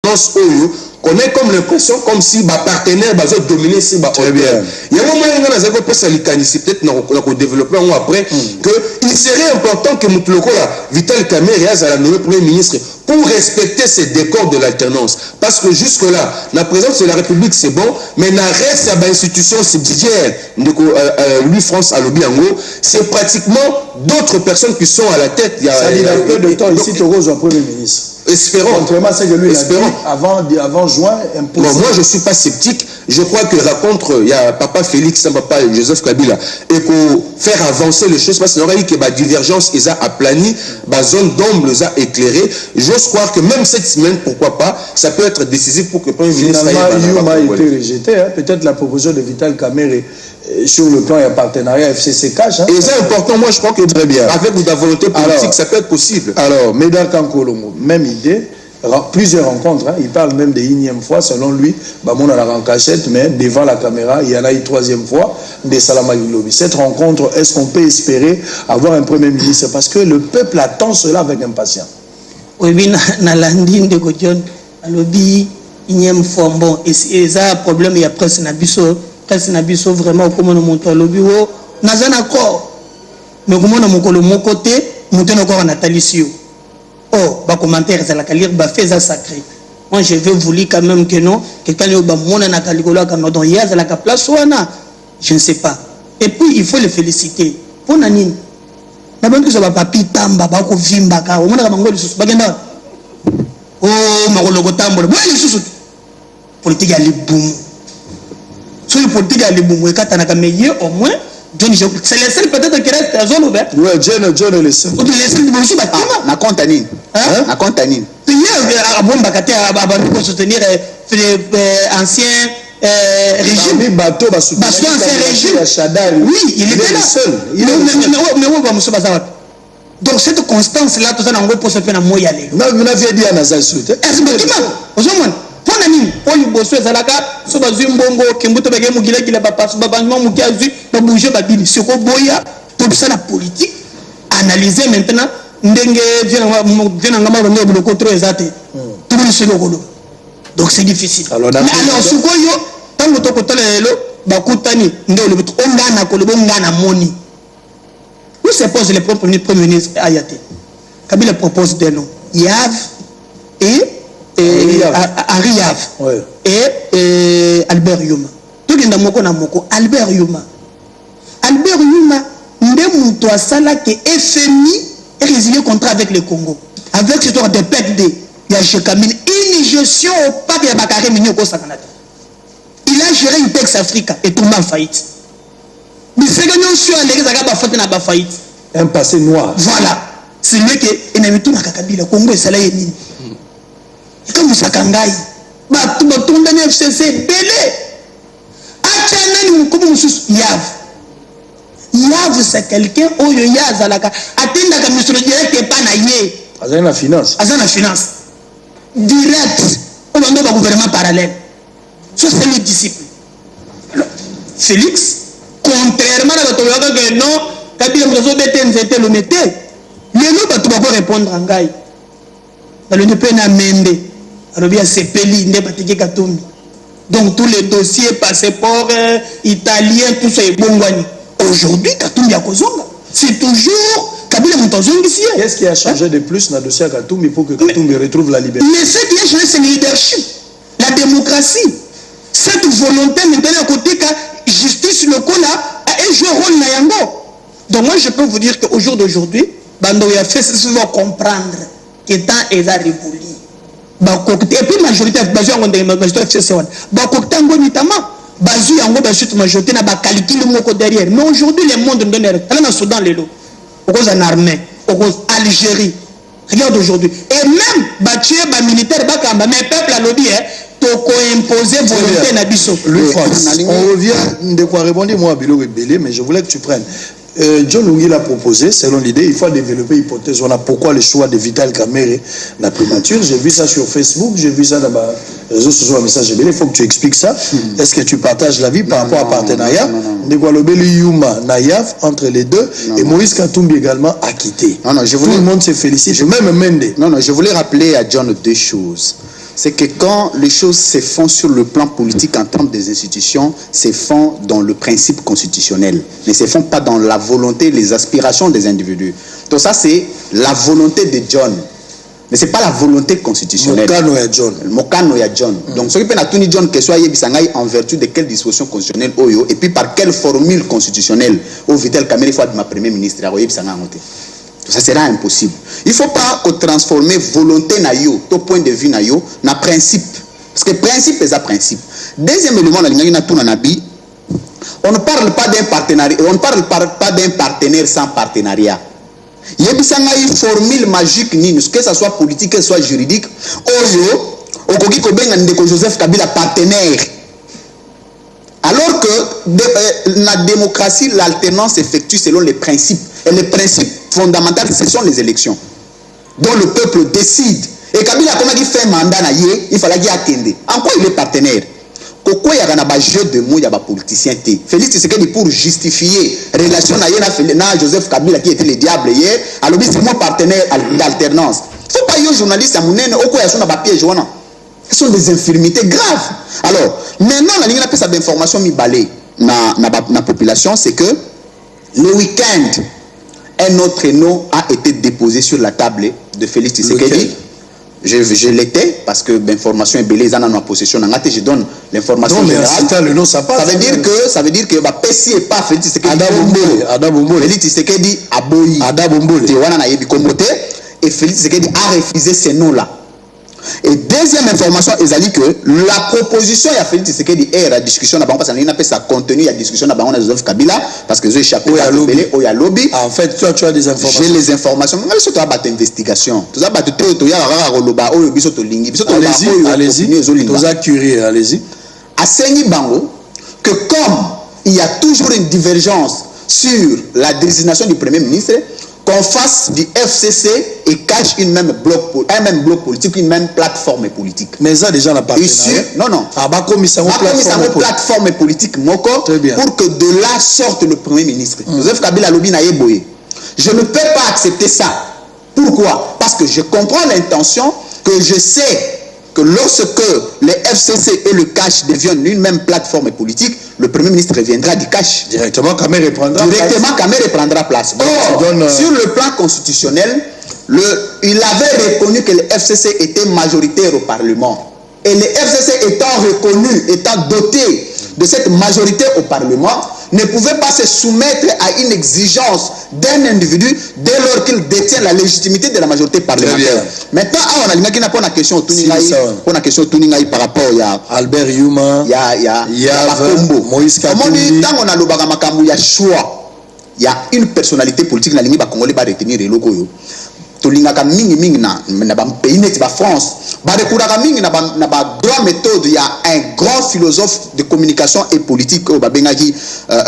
alternance qu'on ait comme l'impression comme si ma partenaire va dominer si ma très bien. Il y a un moment où on a peut-être qu'on développer après que il serait important que Moutoulokola Vital Kamerhe a nommé premier ministre pour respecter ces décors de l'alternance. Parce que jusque-là, la présence de la République, c'est bon, mais la reste à l'institution subsidiaire, Louis-France à Lobiango, c'est pratiquement d'autres personnes qui sont à la tête. Ça dit un peu de temps ici, Togo, un premier ministre. Espérons. Contrairement à ce que lui a dit avant juin, bon, moi, je ne suis pas sceptique. Je crois que rencontre, il y a papa Félix, papa Joseph Kabila, et pour faire avancer les choses, parce qu'il y aura eu que la divergence est aplanie, la zone d'ombre est éclairée. J'ose croire que même cette semaine, pourquoi pas, ça peut être décisif pour que le Premier ministre... Finalement, Yuma a été rejeté. Hein? Peut-être la proposition de Vital Kamerhe sur le plan et partenariat FCC Cash. Hein? Et c'est important, moi je crois que très bien. Avec de la volonté politique, ça peut être possible. Alors, Médard Kankolomo, même idée. Plusieurs rencontres, hein. Il parle même de énième fois, selon lui, on a la rencontre, mais devant la caméra, il y en a une troisième fois, de Salama Yulobi. Cette rencontre, est-ce qu'on peut espérer avoir un premier ministre? Parce que le peuple attend cela avec impatience. Oui, na landine de Godjon, alobi, énième fois, bon, et ça, problème, il y a presque nabiso, vraiment, comme on monte à l'obi, n'a pas encore. Mais comme on a mon côté, monte encore en Atalisio. Oh, bah commentaire ça la lire bah fait ça sacré. Moi je vais vous lire quand même que non, quelqu'un yo ba mona na kalikolo ka no don ya za la place wana. Je ne sais pas. Et puis il faut le féliciter. Pour nanine. Na bantu so ba papi tamba ba ko vimba ka. O mona ka bango lisusu bagenda. Oh, makolo ko tambola. Bo lisusu. Politique ya libumu. So le politique ya libumu e katana ka meilleur au moins. John, c'est le seul peut-être qui reste à zone ouverte. Oui, John est le seul. Na Contanine. Na Contanine. Il y a un bon bacate à soutenir ancien régime. Ancien régime. Oui, il était là. Mais où va monsieur Bazawat? Donc cette constance-là, tout ça, on va pour se faire un moyen aller. Vous n'aviez dit à Nazar Soute. Pour nani pour lui bosser zalaka so bazumbongo kimbuto bege mugile kile papa so babango mukiazu ba bouger ba bini c'est ko boya pour ça la politique analyser maintenant ndenge vient ngamba rongo biloko trop exact tout le selo kolo donc c'est difficile alors sukoyo tango to kotala lelo bakutani ndelo bitu ongana ko lebo ngana moni où se pose le premier ministre Ayate Kabila propose des noms Yav et Henri Yav et Albert Yuma. Tout le monde a moko Albert Yuma. Albert Yuma, ndemu to asala que FMI est résilié contrat avec le Congo. Avec ce genre de PECD, il y a Chekamine une gestion au parc de Bakare Minyo au Canada. Il a géré une Tex Africa et tout le monde en faillite. Mais c'est que nous sommes allés à la faillite. Un passé noir. Voilà. C'est lui qui est mis tout dans Kabila. Congo et Salé Nini. Comme ça, Kangai, tout le monde FCC, belé. Comme Yav. Yav, c'est quelqu'un où il y a Zalaka. Attends, la ministre direct n'est pas naïe. Azan la finance. Azan la finance. Direct. On a un gouvernement parallèle. Ça, c'est le disciple. Alors, Félix, contrairement à l'autorité que non, quand il y a un le métier, le loup, tu vas répondre en Gaï. Dans le NPN à Mende. Donc tous les dossiers, passeports italiens, tout ça est bon. Aujourd'hui, Katumbi a Kozonga. C'est toujours Kabila Moutazonga ici. Qu'est-ce qui a changé de plus dans le dossier à Katumbi pour que Katumbi retrouve la liberté? Mais ce qui a changé, c'est le leadership, la démocratie. Cette volonté maintenant à côté que justice locale a joué un rôle Nayango. Donc moi je peux vous dire qu'au jour d'aujourd'hui, Bando a fait ce qu'il faut comprendre que temps est à révoluer. Et puis majorité majorité n'a pas calculé le derrière. Mais aujourd'hui les mondes nous donnent dans Soudan les lots, en armée, Algérie. Regarde aujourd'hui. Et même battu militaire mais peuple a lobby toko imposer volonté na biso. On revient de quoi répondre moi Bilo Rebellé, mais je voulais que tu prennes. John Lungi l'a proposé, selon l'idée, il faut développer l'hypothèse. On a pourquoi le choix de Vital Kamerhe la primature. J'ai vu ça sur Facebook, j'ai vu ça dans les réseaux sociaux, un message. Il faut que tu expliques ça. Est-ce que tu partages l'avis par rapport à partenariat Yuma Nayaf entre les deux et Moïse Katumbi également a quitté. Tout le monde se félicite, même Mende. Non, je voulais rappeler à John deux choses. C'est que quand les choses se font sur le plan politique en termes des institutions, se font dans le principe constitutionnel, ne se font pas dans la volonté, les aspirations des individus. Donc ça, c'est la volonté de John. Mais ce n'est pas la volonté constitutionnelle. Mokano ya John. Mokano ya John. Donc, ce qui peut être John, que soit Yébissangaï en vertu de quelle disposition constitutionnelle, et puis par quelle formule constitutionnelle, au Vital Kamere, fois de ma première ministre, ça sera impossible. Il ne faut pas transformer volonté na yo, ton point de vue na yo, na principe. Parce que principe c'est un principe. Deuxième élément, on ne parle pas d'un partenariat, on ne parle pas d'un partenaire sans partenariat. Il y a une formule magique, que ce soit politique, que ce soit juridique. Oyo, Okoki Kobenga Ndeko Joseph Kabila partenaire. Alors que la démocratie, l'alternance s'effectue selon les principes. Et les principes fondamentaux, ce sont les élections. Dont le peuple décide. Et Kabila, comment il fait un mandat, il fallait qu'il attende. En quoi il est partenaire? Pourquoi il y a un jeu de mots, il y a un politicien. Félix Tshisekedi pour justifier la relation avec Joseph Kabila qui était le diable hier, alors c'est mon partenaire d'alternance. Il ne faut pas y journaliste à mon nez, ce sont des infirmités graves. Alors, maintenant, la ligne de d'information dans la population, c'est que le week-end, un autre nom a été déposé sur la table de Félix Tshisekedi. Je l'étais parce que l'information est belle, dans ma possession. Je donne l'information générale. Le nom, ça passe. Ça veut dire que Pessi et pas Félix Tshisekedi. Ada Bombole. Félix Tshisekedi a boyi. Ada Bombole. Et Félix Tshisekedi a refusé ces noms-là. Et deuxième information, ils que la proposition de Félix Tshisekedi est la discussion parce qu'il n'y a pas sa contenu, il y a discussion de Joseph Kabila parce que j'ai échappé à lobby. En fait, toi, tu as des informations. J'ai les informations. Mais tu as une investigation. Tu as curieux, allez-y. À Sengi Bango, que comme il y a toujours une divergence sur la désignation du Premier ministre, qu'on fasse du FCC et cache un même bloc politique, une même plateforme politique. Mais ça déjà n'a pas Non. Plateforme politique pour que de là sorte le Premier ministre. Joseph Kabila Lobi na yeboye. Je ne peux pas accepter ça. Pourquoi? Parce que je comprends l'intention, que je sais que lorsque les FCC et le cash deviennent une même plateforme politique, le Premier ministre reviendra du cash. Directement, Kamere prendra place. Or, sur le plan constitutionnel, il avait reconnu que le FCC était majoritaire au Parlement. Et le FCC étant doté de cette majorité au Parlement, ne pouvait pas se soumettre à une exigence d'un individu dès lors qu'il détient la légitimité de la majorité parlementaire. Maintenant, on a une question par rapport à Albert Yuma, Moïse Katumbi. Tant on a le choix, il y a une personnalité politique dans le Congolais qui va retenir les locaux. Tolingaka mingi na pays net ba France ba dekuraka mingi na grand méthode. Il y a un grand philosophe de communication et politique au babengaki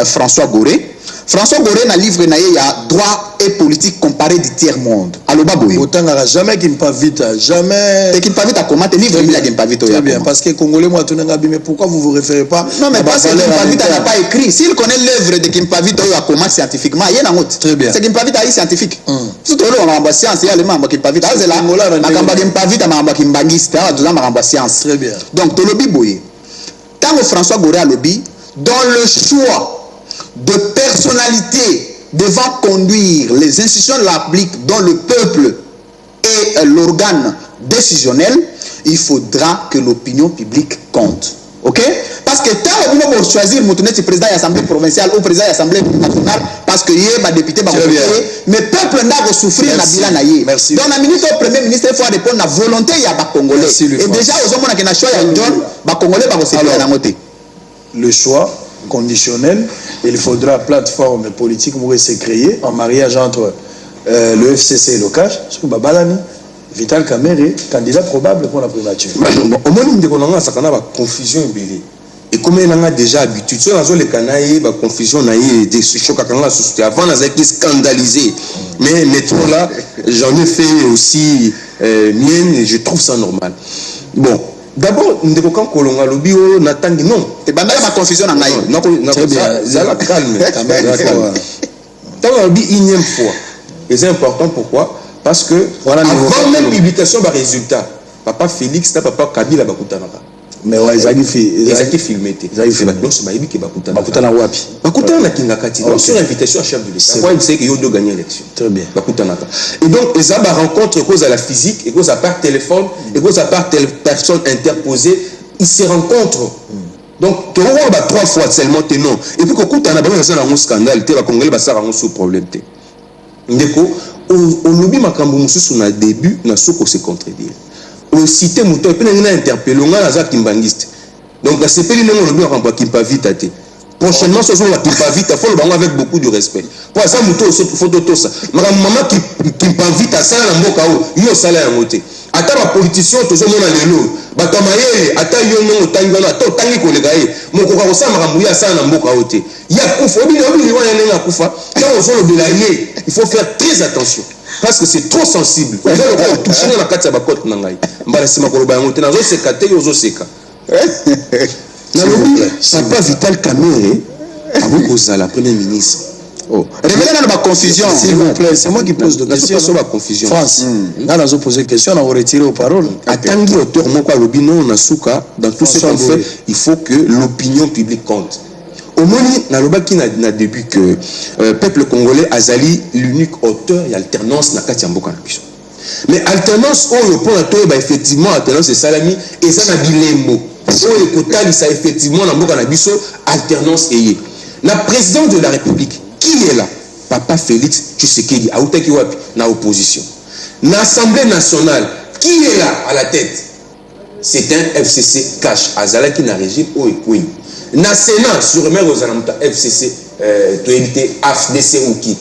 François Goré na livre na il y a droit et politique comparé du tiers monde. Allo baboy autant jamais qu'il ne pas vite jamais qu'il pas vite à comment livre il a qu'il pas vite très bien parce que congolais moi tonanga mais pourquoi vous vous référez pas non mais parce que Kimpavit n'a pas écrit. S'il connaît l'œuvre de Kimpavit à comment scientifiquement il y a une autre très bien c'est Kimpavit est scientifique surtout on a science il y a les membres Kimpavit c'est là makamba Kimpavit mamba kimbangiste tout ça mamba science très bien donc tolobi boye tant que François Goré a lobby dans le choix de personnalité devant conduire les institutions de la République dont le peuple est l'organe décisionnel, il faudra que l'opinion publique compte. Ok? Parce que tant que vous pouvez choisir le président de l'Assemblée provinciale ou président de l'Assemblée nationale, parce que hier, ma député, mais le peuple n'a souffrir la bilan naïe. Dans la minute au Premier ministre, il faut répondre à la volonté de la Congolais. Et déjà, aux hommes qui ont choisi les Congolais, le choix conditionnel, il faudra plateforme politique pour se créer en mariage entre le FCC et le CAF. Babalani, Vital Kamere, candidat probable pour la primature. Au moins, on a une confusion. Et comme on a déjà habitué, on a les canailles, la confusion, des chocs à la société. Avant, on a été scandalisé. Mais maintenant, là, j'en ai fait aussi mienne et je trouve ça normal. Bon. D'abord, nous devons colonga lobby n'attendons non. C'est pas ma confusion en aïe. Non, très bien. Ça la calme. Tant lobby une fois. Et c'est important pourquoi? Parce que avant même publication des résultats, papa Félix na papa Kabila bakutanaka. Mais ouais, Ezaki filmé. Ezaki donc c'est baïbi qui bakutanaka. Bakutana wapi? Bakutana na Kingakati. Donc sur invitation à chef de l'État. Moi il sait que yo do gagner l'élection. Très bien. Bakutanaka. Et donc les ba rencontre cause à la physique et cause à par téléphone et cause à par telle personne interposée, ils se rencontrent. Donc tu vois ba 3 fois seulement te non. Et puis kokutana ba ça un scandale, te ba congolais ba ça un sous problème te. Ndeko au lobby makambo mususu na début na soko se contredire. Au cité mouton et puis on a interpellé on a la kimbangiste. Donc la CPI non lobby on kimpa vite à te. Prochainement ce sont la kimpa vite, faut le bango avec beaucoup de respect. Pour ça mouton faut tout ça. Maman qui kimpa vite à ça na mboka o, yo sala ya moté. Ata ba politicien tozo mona lelo, ba kamayele ata yo no tangana to tangi ko lega ye. Moko ka osama kambuya sana na mboka o te. Ya kufa obi obi wana nena kufa. Quand on sort de l'allié, il faut faire très attention. Parce que c'est trop sensible. On va toucher dans la carte de la côte nangai. Mbala sima ko ba ngote nazo seka te yo zo seka. Na lobi papa Vital Kamerhe aboko la premier ministre. Oh, révélez dans la confusion. S'il vous plaît, c'est moi qui pose de questions. Sur la confusion. France, là, nous avons posé question, on a retiré aux paroles. Atangi auteur moko lobi non na suka dans tout ce qu'on fait, il faut que l'opinion publique compte. Au moins na loba qui na début que peuple congolais azali l'unique auteur et alternance na kati ya mboka na biso. Mais alternance oyo pour la toye ba effectivement alternance et salami et ça na bilembo. Oyo kotali ça effectivement na mboka na biso alternance eye. La présidente de la République qui est là? Papa Félix Tshisekedi, autaki wapi na opposition. L'Assemblée nationale, qui est là à la tête? C'est un FCC cash. Azala qui n'a régime au Ekouin. Na Sénat, sur mer aux Alamuta, FCC, AFDC ou qui.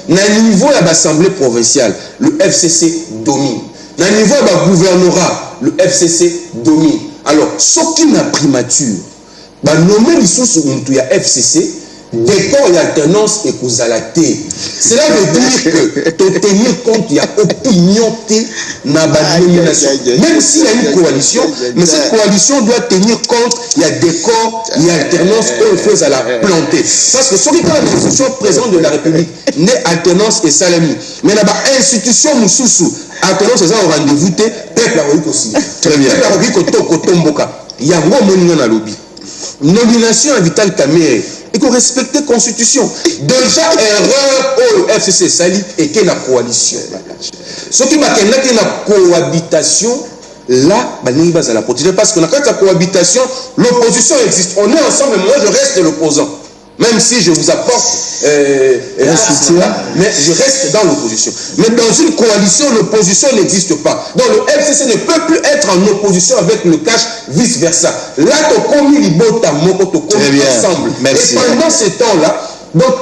Na niveau de l'Assemblée provinciale, le FCC domine. Na niveau de gouvernorat, le FCC domine. Alors, ce qui n'a primature, bah nommer les sources où il y a FCC, décor et alternance et causalité. Cela veut dire que de tenir compte, il y a opinion dans la nomination. Même s'il y a une coalition, mais cette coalition doit tenir compte, il y a décor, il y a alternance et il faut la planter. Parce que ce qui est la constitution présente de la République, n'est alternance et salami. Mais là-bas, institution moussoussou, alternance et ça au rendez-vous, peuple a eu aussi. Très bien. Peuple a eu kotomboka. Il y a un gros monument dans le lobby. Nomination à Vital Kamerhe. Il faut respecter la constitution. Déjà, erreur au FCC Sali et qu'il y a la coalition. Ce qui m'a dit qu'il y a la cohabitation, là, il va la protéger. Parce que dans la cohabitation, l'opposition existe. On est ensemble, mais moi je reste l'opposant. Même si je vous apporte mais je reste dans l'opposition. Mais dans une coalition, l'opposition n'existe pas. Donc le FCC ne peut plus être en opposition avec le cash, vice-versa. Là, tu as commis l'ibota, tu as commis ensemble. Merci. Et pendant ce temps-là, donc,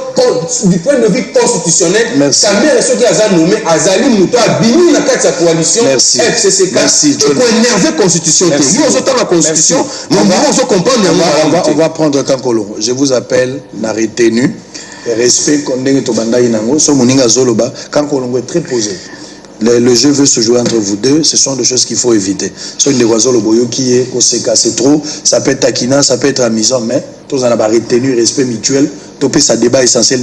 du point de vue constitutionnel, sa mère est ce qui a nommé Azali Mouto a bini la carte de sa coalition FCC. Merci. Pour énerver la constitution. Nous, on entend la constitution, mais on comprendre. On va prendre Kankolo. Je vous appelle la retenue. Respect, Kondé Tobanda Inango. So Moninga Zoloba. Kankolo est très posé. Le jeu veut se jouer entre vous deux, ce sont des choses qu'il faut éviter. Soit une oiseaux le boyo qui est, qu'on s'est cassé trop, ça peut être taquinant, ça peut être amusant, mais tous en avons retenu, respect mutuel, topé ça débat essentiel,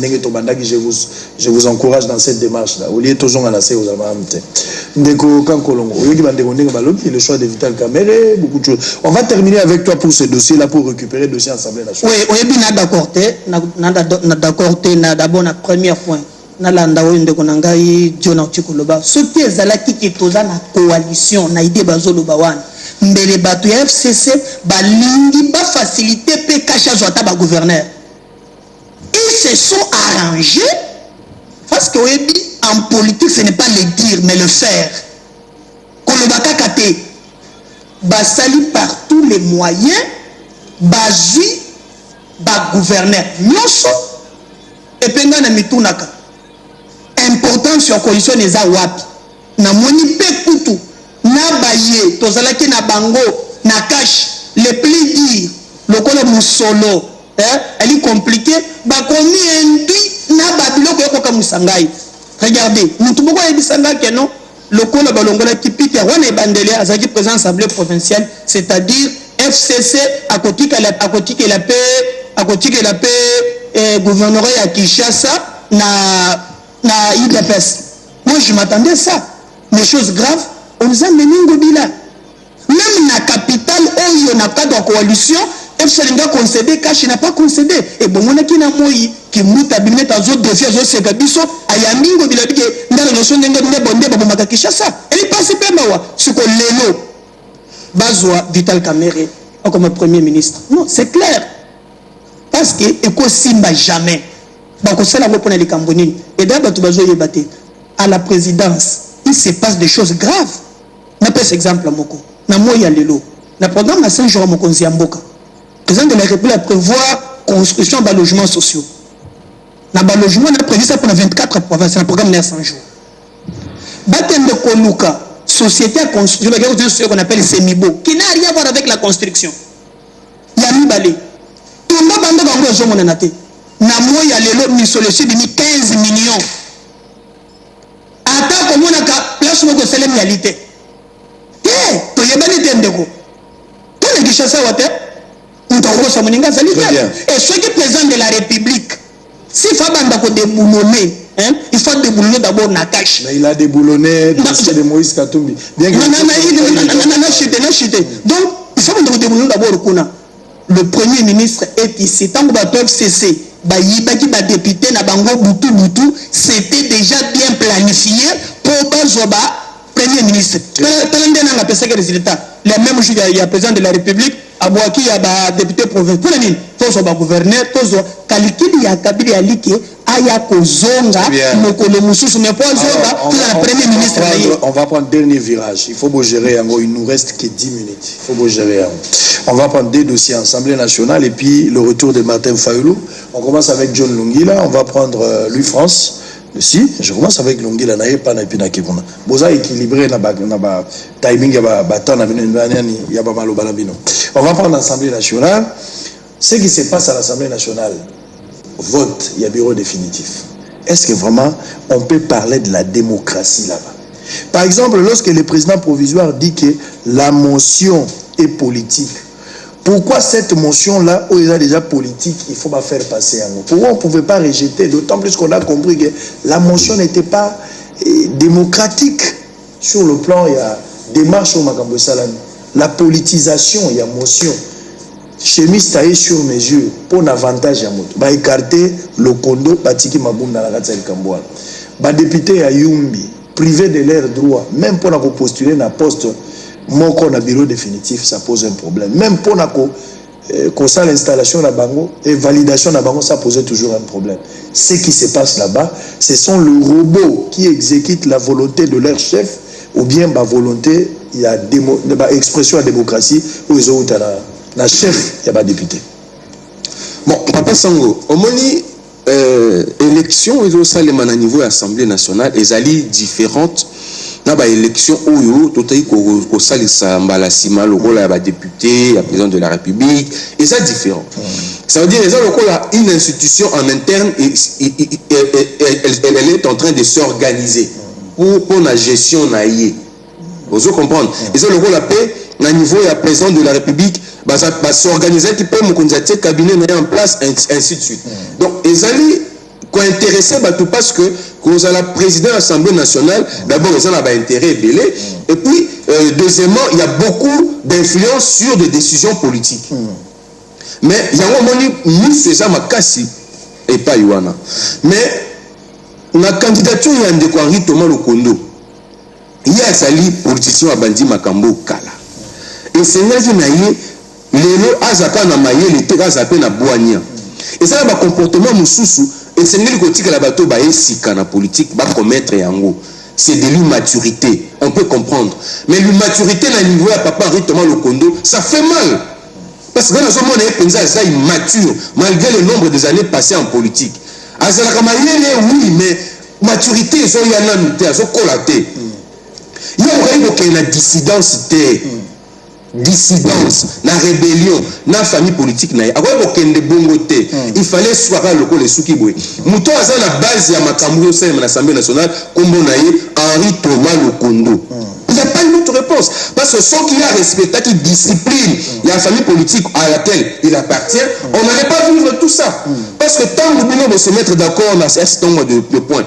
je vous encourage dans cette démarche-là. Au lieu de toujours en lasser aux amantes. Ndeko Kankolongo, le choix de Vital Kamerhe, beaucoup de choses. On va terminer avec toi pour ce dossier-là, pour récupérer le dossier Assemblée nationale. Oui, oui, d'accord, d'abord la première point. Nalanda oyo ndeko na ngai John Chikoloba soki ezalaki ke toza na coalition na idée bazoloba wana mbele bato ya FCC balingi ba faciliter pe cacha zota ba gouverneur ils se sont arrangés parce que oyebi en politique ce n'est pas le dire mais le faire koloba kakate basali par tous les moyens bazui ba gouverneur nyonso epenga na mitunaka important sur coalition eza wapi na moni pe kutu na baye tozalaki na bango na cash le plus dire lokola musolo elle est compliqué ba komi induit na babiloko yokoka musangai regardez mutu boko yebisanga ke non lokola balongola kipite wana ebandele azaki président assemblée provinciale c'est-à-dire FCC à côté la paix gouvernorat ya Kinshasa na IDPS. Moi je m'attendais à ça. Mais chose grave, on nous a mené Ngobila. même la capitale où il n'a pas de coalition, FCLNG concédé, Cash n'a pas concédé. Et bon, on a qui n'a moi qui mouta bimet à zone défi à zone segabiso, ayamingo bilabike, dans la notion d'un gars bondé, babomaka Kishasa. Elle passe pas mawa, ce qu'on l'élo. Bazoa, Vital Kamerhe, comme premier ministre. Non, c'est clair. Parce que Eko Simba jamais. Donc, c'est la pour les Cambonines. Et d'abord, tu vas jouer à la présidence. Il se passe des choses graves. N'a pas cet exemple à Moko. N'a moi y a l'élo. Le programme à 5 jours à Moko Nziamboka. Le président de la République a prévu construction de logements sociaux. Dans le logement, on a prévu ça pour 24 provinces. C'est un programme de 100 jours. Batem de Koluka, société à construction, ce qu'on appelle Semibo, qui n'a rien à voir avec la construction. Il y a mis balé. Tout le monde a dit que je suis na moi il y a les solution de 15 millions. Attends comme on a place où on a réalité. Eh, tu y a pas de ndeko. Tu les Kinshasa water. On t'a reçu mon inga sali. Et ceux qui président de la République, si Fabanda ko déboulonner, hein, il faut déboulonner d'abord na cash. Mais il a déboulonné de Moïse Katumbi. Bien que non, chité. Donc, il faut déboulonner d'abord kuna. Le premier ministre est ici. Tant que va peuvent cesser. Bayibaki ba député na bango butu c'était déjà bien planifié pour Bazoba premier ministre. Talende na pesa que résultat. Les mêmes jours il y a président de la République, Abouaki il y a ba député provincial. Pour nini? Tozo ba gouverneur, tozo kalikili ya kabili ya like aya kozonga mokolo mususu mais pour zoba tout la premier ministre. On va prendre dernier virage. Il faut beau gérer encore, il nous reste que 10 minutes. Il faut beau gérer. On va prendre des dossiers à l'Assemblée nationale et puis le retour de Martin Fayulu. On commence avec John Lungila, on va prendre Louis France. Si, je commence avec Lungila, naïe pas naïe na kibona. Boza équilibré na ba timing ya ba temps na ya ba malo balabino. On va prendre l'Assemblée nationale. Ce qui se passe à l'Assemblée nationale, vote, il y a bureau définitif. Est-ce que vraiment on peut parler de la démocratie là-bas? Par exemple, lorsque le président provisoire dit que la motion est politique, pourquoi cette motion-là, où il y a déjà politique, il faut pas faire passer un mot? Pourquoi on ne pouvait pas rejeter? D'autant plus qu'on a compris que la motion n'était pas démocratique. Sur le plan, il y a démarche au Makambo Salami. La politisation, il y a motion. Chemise taillée sur mesure pour un avantage à moto. Bah écarter le condo, batiki mabunda la katsa Kamboa. Bah député à Yumbi, privé de leurs droits, même pour postuler dans poste. Mon qu'on bureau définitif, ça pose un problème. Même pour l'installation de Bango et validation de Bango, ça posait toujours un problème. Ce qui se passe là-bas, ce sont les robots qui exécutent la volonté de leur chef ou bien la volonté, il y a expression à la démocratie où ils ont la chef, il y a pas député. Bon, Papa Sango, au moment élection, ils ont ça les man à niveau de l'Assemblée nationale, ils allaient différentes. Na ba élection oyo totai ko salisa mbala sima lokola ya ba député ya président de la République et ça différent. Ça veut dire les lokola une institution en interne elle est en train de s'organiser pour la gestion naïe. Vous comprenez? Et ça lokola paix na niveau ya président de la République ba s'organiser qui peut mon cabinet en place ainsi de suite. Donc ils allaient intéressé parce que quand on a la présidente de l'Assemblée nationale, d'abord ils ont un intérêt belé, et puis deuxièmement il y a beaucoup d'influence sur des décisions politiques. Mais il y a un moment nous faisons ma casse et pas Yuana. Mais la candidature il y a un découvert Thomas Lokondo. Il y a sali politicien à Bandi Makambo Kala. Et c'est là que les azapa na maye les terres azapa na boania. Et ça, le comportement moussoussou, et c'est le côté que la bateau va essayer la politique va commettre yango. C'est de l'immaturité, on peut comprendre. Mais l'immaturité, à niveau à papa Thomas Lokondo, ça fait mal. Parce que dans ce monde, c'est immature, malgré le nombre des années passées en politique. Oui, mais maturité, il y a une dissidence. Dissidence, la rébellion, la famille politique, il fallait soit le les soukiboué. Mouton a la base de Makambo au sein de l'Assemblée nationale, comme on a Henri Thomas Lokondo. Il n'y a pas une autre réponse. conséquences. Parce que ceux qui a respecté, qui discipline, il y a une famille politique à laquelle il appartient, on n'allait pas vivre tout ça. Parce que tant que nous devons se mettre d'accord à un certain nombre de points,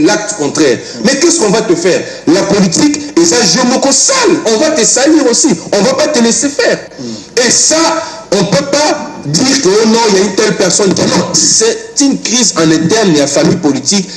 l'acte contraire. Mais qu'est-ce qu'on va te faire? La politique, et ça, je me sale. On va te salir aussi. On ne va pas te laisser faire. Et ça, on ne peut pas dire que oh non, il y a une telle personne. Non, c'est une crise en interne, il y a famille politique,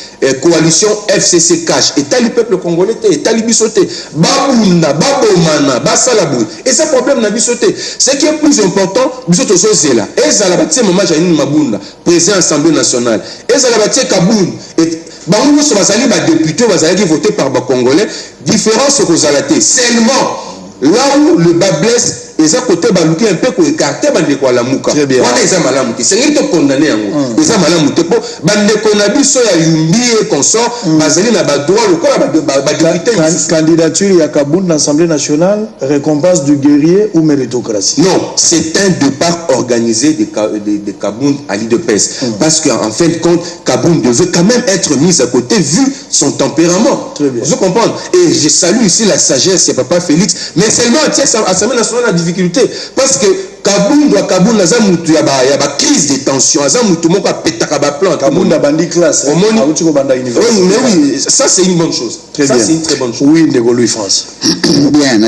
coalition FCC cash. Et t'as le peuple congolais, et t'as le bisoté. Babouna, Babomana, Basalabou. Et ce problème n'a bisoté. Ce qui est plus important, bisoto c'est là. Et ça la bâtie, maman Janine Mabunda, président de l'Assemblée nationale. Et ça la bâtie Kaboun. Et Bangoumou sur Bazali, député, Bazali voté par les Congolais. Différence aux Zalaté. Seulement, là où le bas blesse, et ça côté balouki un peu pour écarter bande quoi la mouka. Très bien. On est ça malamu. C'est rien de condamné en gros. Et ça malamu te po bande konabi so ya yumbi et consort bazali na ba droit le quoi ba député. Candidature il y a Kaboun l'Assemblée nationale, récompense du guerrier ou méritocratie? Non, c'est un départ organisé de Kaboun à l'IDPS. Parce qu'en fin de compte, Kaboun devait quand même être mis à côté vu son tempérament. Très bien. Vous comprenez? Et je salue ici la sagesse de Papa Félix, mais seulement l'Assemblée nationale a difficulté. Parce que Kaboun doit Kaboun, il y a une crise de tension. Il y a plan. Kaboun a bandi classe. Oui, mais oui, ça c'est une bonne chose. Très ça bien. c'est une très bonne chose. Oui, Ndeko Louis France. Bien,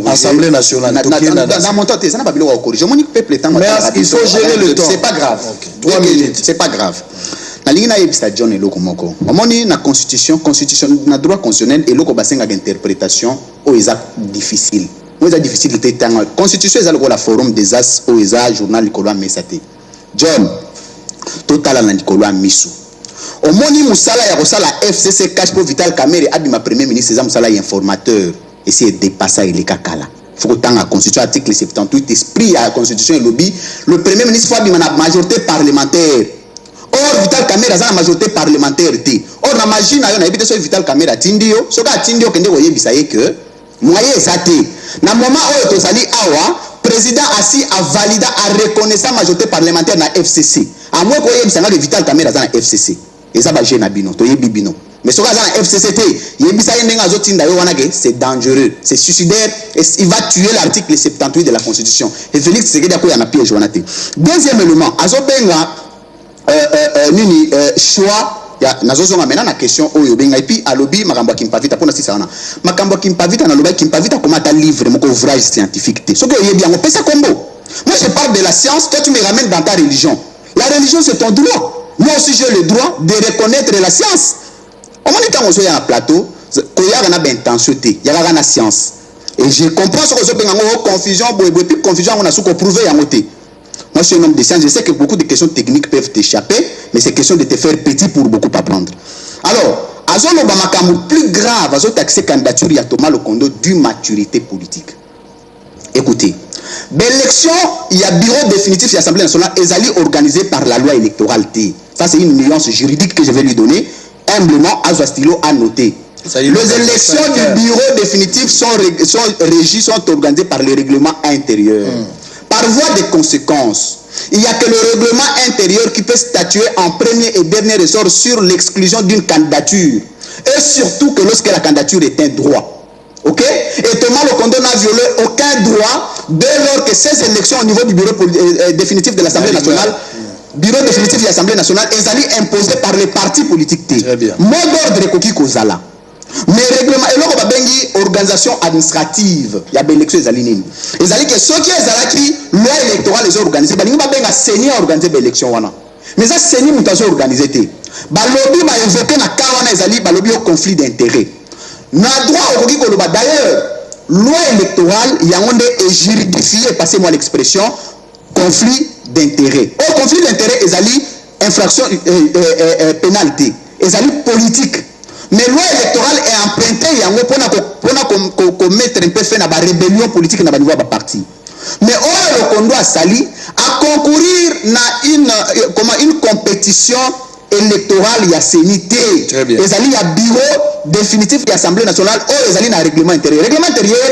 Assemblée nationale. Dans mon temps, ça n'a pas besoin de corriger. Mon peuple est en Mais il faut gérer le temps. C'est pas grave. 3 minutes. C'est pas grave. Na lingina yebisa John eloko moko. Omoni na constitution na droit constitutionnel eloko basenga interprétation o eza difficile. O eza difficile te tanga. Constitution eza la forum des as o eza journal likolo mesate. John total na likolo misu. Omoni musala ya kosala FCC cash pour Vital Kamerhe abima premier ministre eza musala informateur essayer de dépasser les kakala. Faut que la constitution article 78 esprit à la constitution et lobby le premier ministre faut abima na majorité parlementaire. Or Vital Kamerhe a la majorité parlementaire. Or la magie na yo na ebité so Vital Kamerhe tindio, so ka tindio kende ko yebisa ye que moyen ezate. Na moment oyo tozali awa, président assis a validé a reconnaissant majorité parlementaire na FCC. A moins ko yebisa na Vital Kamerhe za na FCC. Eza ba je na bino, to yebi bino. Mais so ka za na FCC te, yebisa ye ndenga zo tinda yo wana ke c'est dangereux, c'est suicidaire et il va tuer l'article 78 de la Constitution. Et Félix Tshisekedi ko ya na piège wana te. Deuxième élément, azo benga nini choix ya nazozonga maintenant na question oyo benga et puis alobi makambo kimpavita pona sisa wana makambo kimpavita na loba kimpavita comment ta livre mon ouvrage scientifique te soki oyebi yango pesa kombo. Moi je parle de la science, toi tu me ramènes dans ta religion. La religion c'est ton droit, moi aussi j'ai le droit de reconnaître la science. On m'a dit quand on soit à un plateau koya na ben intention te ya na science et je comprends ce que zo benga confusion boy puis confusion on a sous ko prouver yango te. Moi, je suis un homme de science. Je sais que beaucoup de questions techniques peuvent t'échapper, mais c'est question de te faire petit pour beaucoup apprendre. Alors, Azolo Bamakamu, plus grave, Azolo taxé candidature, il y a Thomas Lokondo d'une maturité politique. Écoutez, l'élection, il y a bureau définitif de l'Assemblée nationale, Ezali organisé par la loi électorale T. Ça, c'est une nuance juridique que je vais lui donner. Humblement, Azwastilo a noté. Les élections du bureau définitif sont régies, sont organisées par le règlement intérieur. Par voie de conséquence, il n'y a que le règlement intérieur qui peut statuer en premier et dernier ressort sur l'exclusion d'une candidature. Et surtout que lorsque la candidature est un droit. Ok? Et Thomas Lokondo n'a violé aucun droit dès lors que ces élections au niveau du bureau définitif de l'Assemblée nationale, bureau définitif de l'Assemblée nationale, est allé imposé par les partis politiques. Très bien. Mot d'ordre Koki Kozala. Mais règlement et là bengi organisation administrative il y a l'élection ezali nini ezali que ceux qui ezalaki loi électorale les organisés balingi ba benga seni organiser l'élection wana mais ça seni mutation organisé te balobi ba évoquer na ka wana ezali balobi au conflit d'intérêt na droit okoki koloba d'ailleurs loi électorale yango nde est juridifié passez-moi l'expression conflit d'intérêt au conflit d'intérêt ezali infraction pénalité ezali politique. Mais loi électorale est empruntée pour mettre un peu fait dans la rébellion politique dans le parti. Mais le Kondo a sali à concourir dans une compétition électorale, il y a sénité. Il y a bureau définitif de l'Assemblée nationale, il y a un règlement intérieur. Le règlement intérieur,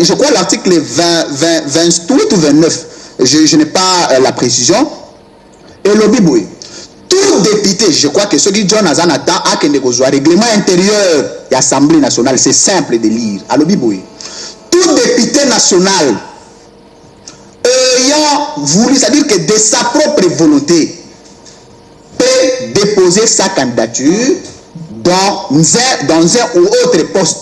je crois l'article 28 ou 29, je n'ai pas la précision. Et le Biboué. tout député, je crois que ceux qui John Azanatan a que le règlement intérieur de l'Assemblée nationale, c'est simple de lire. Alors, tout député national ayant voulu, c'est-à-dire que de sa propre volonté, peut déposer sa candidature dans un ou autre poste.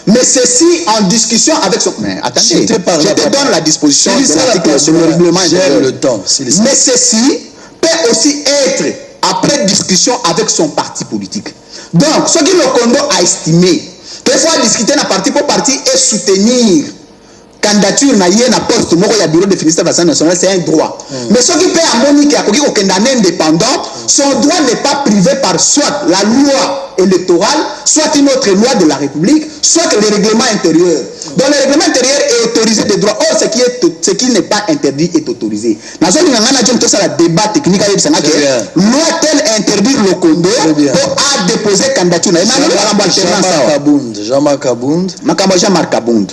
Mais ceci en discussion avec son... Mais attendez, je te donne la disposition de l'article sur le règlement intérieur. Le temps. Mais ceci peut aussi être après discussion avec son parti politique. Donc, ce que le Condo a estimé, qu'il faut discuter dans parti pour parti et soutenir candidature na yé na poste moko ya bureau de ministère de l'Assemblée nationale, c'est un droit. Mais ce qui peut amener qu'il y a un indépendant, son droit n'est pas privé par soit la loi électorale, soit une autre loi de la République, soit le règlement intérieur. Donc le règlement intérieur est autorisé de droit. Or, ce qui n'est pas interdit est autorisé. Dans ce cas, le débat technique, loi telle interdire le Condo pour déposer candidature. Jean-Marc Abound. Jean-Marc Abound.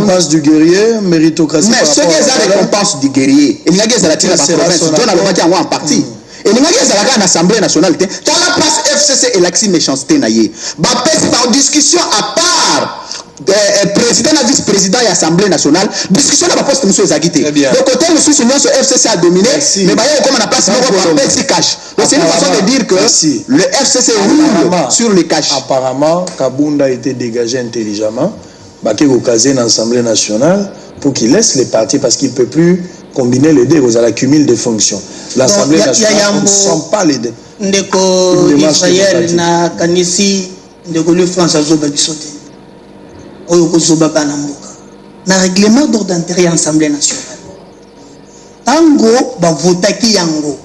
Récompense du guerrier, méritocratie. Mais ce qui est la récompense du guerrier, il y a des en partie. Et il y a l'Assemblée nationale. Dans la place FCC et l'axi méchanceté. Par discussion à part. Président et vice-président et Assemblée nationale, discussion à la poste de M. Zagité. Le côté M. Sounion sur FCC a dominé, mais comme on a passé par Pepsi Cash. Donc c'est une façon de dire que le FCC roule sur les cash. Apparemment, Kabunda a été dégagé intelligemment, Baké Okazé dans l'Assemblée nationale, pour qu'il laisse les partis parce qu'il ne peut plus combiner les deux aux accumul des fonctions. L'Assemblée nationale ne sont pas les deux. Ndeko Israël na kanisi ndeko le France azoba bisote. Oyo kozoba bana mboka. Na règlement d'ordre intérieur Assemblée nationale. Tango ba votaki yango.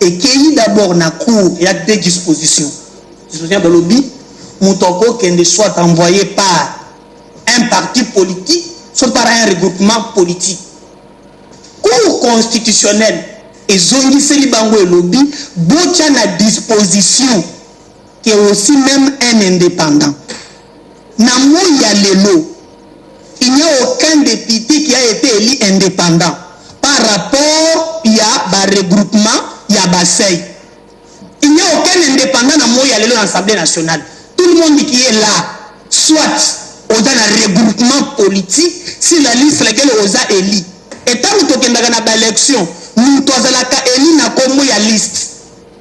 Et qui d'abord na cour, il y a deux dispositions. Disposition de lobby, Moutoko qui soit envoyé par un parti politique, soit par un regroupement politique. Cour constitutionnelle et Zongi Bango et lobby, botia na disposition qui est aussi même un indépendant. Namo ya lelo, il n'y a aucun député qui a été élu indépendant par rapport il y a un regroupement, il y a Bassey. Il n'y a aucun indépendant namo ya lelo dans l'Assemblée nationale. Tout le monde qui est là, soit dans un regroupement politique, si la liste laquelle on a élu. Et tant que tu as une élection, nous avons élu na komo ya liste.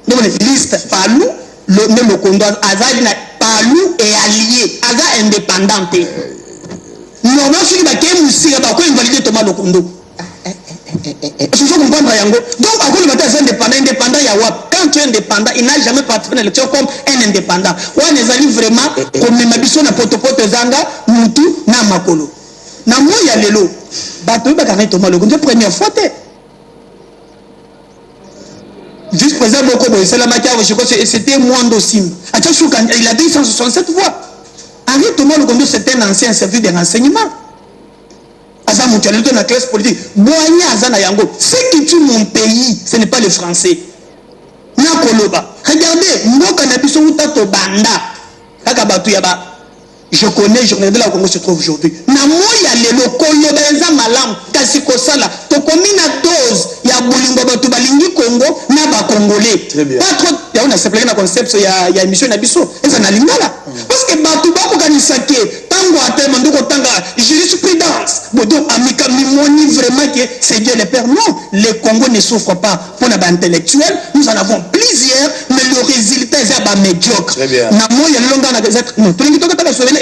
Donc liste palou, le Condo azali na palou et allié, aza indépendante. Normalement celui qui va kémusika ba ko invalider Thomas Lokondo. Je veux comprendre yango. Donc à cause de indépendant ya wap. Quand tu es indépendant, il n'a jamais participé à l'élection comme un indépendant. Ouais, les alliés vraiment comme les mabiso na potopoto zanga mutu na makolo. Na mo ya lelo. Bato ba ka Thomas Lokondo première fois té. Vice-président Boko Boy, c'est la matière, je crois que c'était Mwando Sim. Il a dit 167 voix. Henri Thomas Lokondo, c'était un ancien service de renseignement. Aza Moutialito dans la classe politique. Boigny Azana Yango. Ce qui tue mon pays, ce n'est pas les Français. Nakoloba. Regardez, Mboka Nabiso Utato Banda. Kakabatu Yaba. Je connais, je regardais là où Congo se trouve aujourd'hui. Namoya lelo koloba enza malam kasi kosala to komina dose ya bolingo batu balingi Congo na ba congolais. Pas trop ya on a sepelé na concept ya émission na biso. Eza na lingala. Parce que batu ba ko kanisake tango atema ndoko tanga jurisprudence. Bodo amika mimoni vraiment que c'est Dieu le Père. Non, les Congos ne souffrent pas pour les intellectuels. Nous en avons plusieurs, mais le résultat est bas médiocre. Très bien. Namoya longa na gazette. Non, tout le monde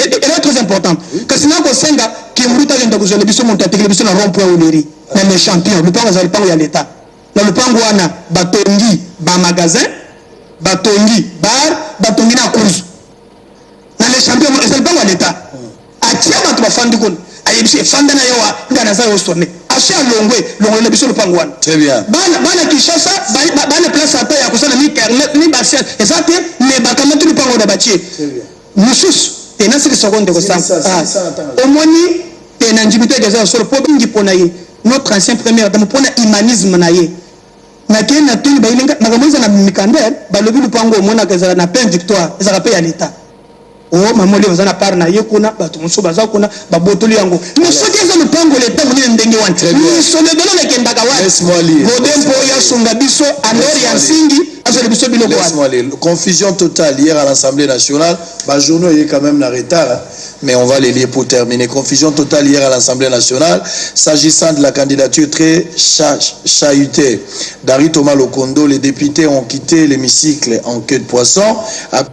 elle est très importante. Que sinon, quand Senga, qui est venu à l'endroit où les montent à télévision à rond-point au Léry, dans les champions, le pango, il y a l'État. Dans le pango, on a Batongi, bas magasin, Batongi, bar, Batongi na course. Dans les champions, c'est le pango à l'État. À Tiama, tu vas faire du coup. À Yébisi, Fandana Yawa, Ganaza au sonné. À Chia Longwe, Longwe, le bisou le pango. Très bien. Bana Kishasa, Bana place à taille à cause de la mi-carnet, mi-barciel. Et ça, mais Bakamatu le pango d'Abaché. Très bien. Nous et na siki seconde de ça omoni te na njibite gaza sur pobingi ponaye notre ancien premier dame pona humanisme naye na ke na tuli ba ilinga na kamoza na mikandel ba lobi lupango omona gaza na plein victoire ça rappelle à l'état oh mamoli baza na part na ye kuna bato mosusu baza kuna babotoli yango mais soki eza lopango leta monene ndenge wana misolo ebele lekendaka wana godempo oyo asunga biso andori ya nsingi azoli biso biloko wana. Confusion totale hier à l'Assemblée nationale. Ma journée est quand même en retard, hein, mais on va les lire pour terminer. Confusion totale hier à l'Assemblée nationale s'agissant de la candidature très chahutée d'Harry Thomas Lokondo. Les députés ont quitté l'hémicycle en queue de poisson à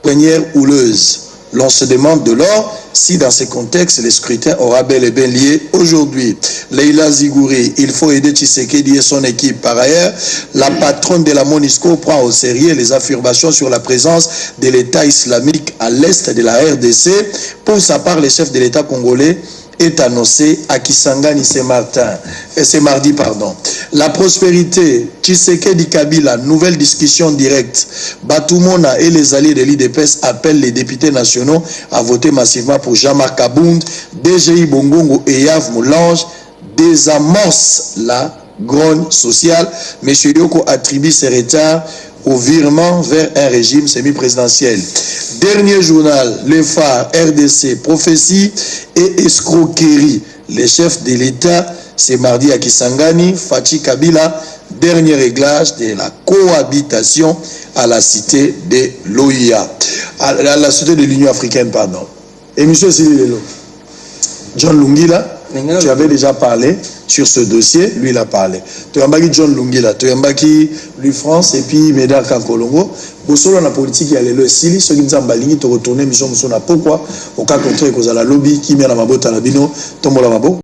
première houleuse. L'on se demande de lors si dans ces contextes, le scrutin aura bel et bien lié aujourd'hui. Leila Zigouri, il faut aider Tshisekedi et son équipe. Par ailleurs, la patronne de la MONUSCO prend au sérieux les affirmations sur la présence de l'État islamique à l'est de la RDC. Pour sa part, le chef de l'État congolais est annoncé à Kisangani ce mardi. La prospérité, Tshisekedi Kabila, nouvelle discussion directe. Batumona et les alliés de l'IDPS appellent les députés nationaux à voter massivement pour Jean-Marc Abound. DGI Bongongo et Yav Moulange désamorcent la grogne sociale. M. Yoko attribue ses retards au virement vers un régime semi-présidentiel. Dernier journal, le phare, RDC, prophétie et escroquerie. Les chefs de l'État, c'est mardi à Kisangani, Fachi Kabila, dernier réglage de la cohabitation à la cité de l'OIA, à la cité de l'Union africaine, pardon. Et M. Sililelo, John Lungila, tu avais déjà parlé sur ce dossier, lui il a parlé. Tu as John Lungila, tu as lui France et puis Médard Kankolongo. Bosolo na politique ya lelo sili soki nzamba lingi to retourner mission musona pourquoi au cas contraire cause la lobby qui met la mabota na bino tombola mabo.